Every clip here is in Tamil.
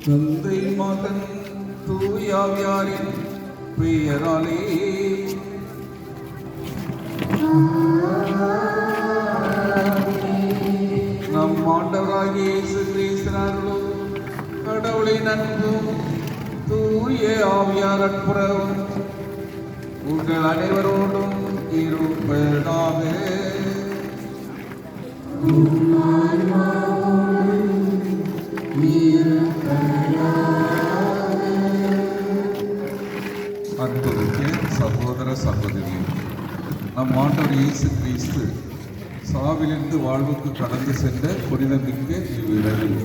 தந்தை மகன் தூயாவியாரின் பெயராலே நம் ஆண்டவராகிய இயேசு கிறிஸ்துவின் அருளும் கடவுளின் அன்பும் தூய ஆவியார் நட்புறவும் உங்கள் அனைவரோடும் இருப்பதாக. அன்புமிக்க சகோதர சகோதரிகள், நம் ஆண்டவர் இயேசு கிறிஸ்து சாவிலிருந்து வாழ்வுக்கு கடந்து சென்ற புனிதமிக்க இவ்விரவில்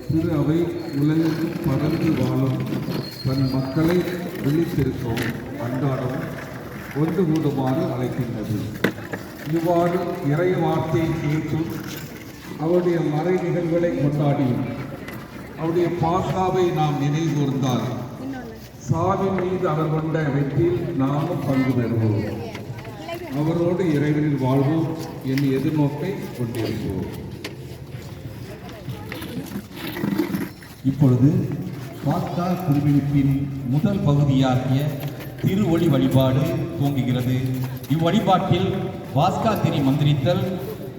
திரு அவை உலகிற்கு பறந்து வாழும் தன் மக்களை விழித்திருக்கவும் அன்றாடவும் ஒன்று கூடுமாறு அழைக்கின்றது. இவ்வாறு இறை வார்த்தையை கேட்டும் அவருடைய மறை நிகழ்வுகளை கொண்டாடியும் அவருடைய பாசாவை நாம் நினைவுகூர்ந்தால் சாவின் மீது அவர் கொண்ட வெற்றியில் நாமும் பங்கு பெறுவோம். அவரோடு இறைவனில் வாழ்வோம் என் எதிர்நோக்கை கொண்டிருப்போம். இப்பொழுது பாஸ்கா திருவிழிப்பின் முதல் பகுதியாகிய திருவொளி வழிபாடு துவங்குகிறது. இவ்வழிபாட்டில் பாஸ்கா திரி மந்திரித்தல்,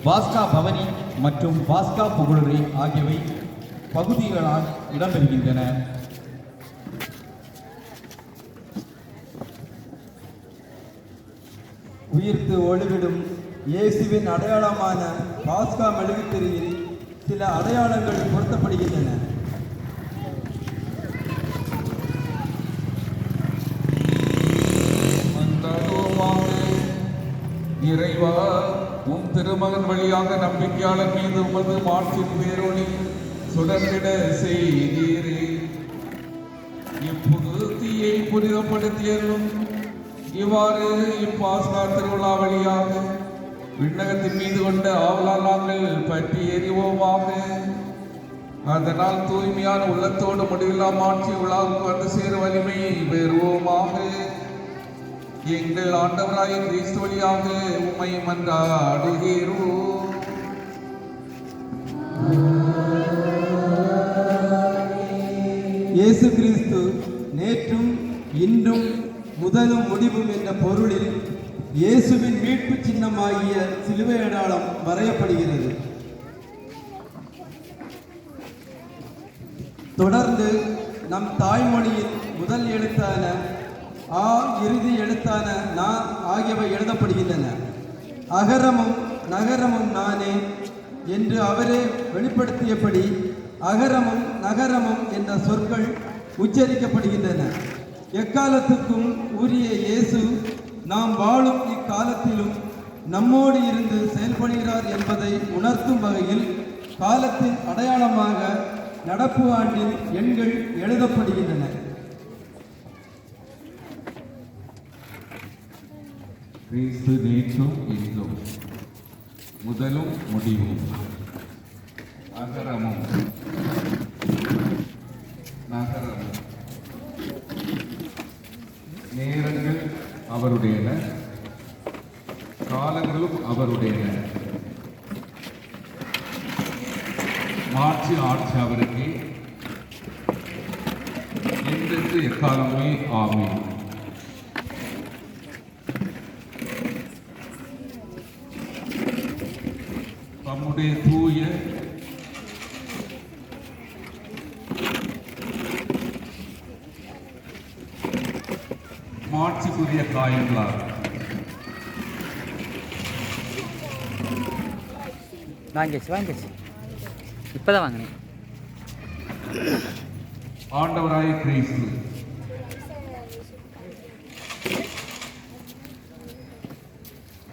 பாஸ்கா பவனி மற்றும் பாஸ்கா புகழுரை ஆகியவை பகுதிகளால் இடம்பெறுகின்றன. உயிர்த்து ஒளிவிடும் இயேசுவின் அடையாளமான பாஸ்கா மெழுகுத்திரியில் சில அடையாளங்கள் பொருத்தப்படுகின்றன. இறைவா, உம் திருமகன் வழியாக நம்பிக்கையாளர் மீது உமது மாற்றின் பேரொளி சுடர்ந்திட செய்தீரே. இப்புதுத்தியை புனிதப்படுத்தியலும் இவ்வாறு இப்பாஸ்கா திருவிழா வழியாக விண்ணகத்தின் மீது கொண்ட ஆவலால் நாங்கள் பற்றி எறிவோமாக. அதனால் தூய்மையான உள்ளத்தோடு முடிவில்லா மாற்றி விழாவுக்கு வந்து சேரும் வலிமையை பெறுவோமாக. எங்கள் ஆண்டவராய கிறிஸ்து வழியாக உம்மை மன்றாடுகிறோம். இயேசு கிறிஸ்து நேற்றும் இன்றும் முதலும் முடிவும் என்ற பொருளில் இயேசுவின் மீட்பு சின்னமாகிய சிலுவை அடையாளம் வரையப்படுகிறது. தொடர்ந்து நம் தாய்மொழியின் முதல் எழுத்தான ஆ, இறுதி எழுத்தான நா ஆகியவை எழுதப்படுகின்றன. அகரமும் நகரமும் நானே என்று அவரே வெளிப்படுத்தியபடி அகரமும் நகரமும் என்ற சொற்கள் உச்சரிக்கப்படுகின்றன. எக்காலத்துக்கும் உரிய இயேசு நாம் வாழும் இக்காலத்திலும் நம்மோடு இருந்து செயல்படுகிறார் என்பதை உணர்த்தும் வகையில் காலத்தின் அடையாளமாக நடப்பு ஆண்டின் எண்கள் எழுதப்படுகின்றன. கிறிஸ்து நேற்றும் இன்றும் முதலும் முடிவும் அகரமும் நகரமும். நேரங்கள் அவருடையன, காலங்களும் அவருடையன. மாட்சி ஆட்சி அவருக்கே, என்றென்று எக்காலமே ஆமென். நம்முடைய தூய மாட்சிக்குரிய காயங்களால் வாங்கிச்சு இப்பதான் வாங்கினேன். ஆண்டவராய கிறிஸ்து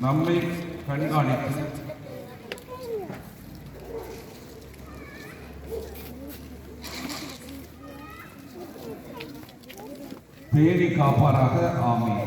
நம்மை கண்காணித்து பேணி காப்பாராக. ஆமென்.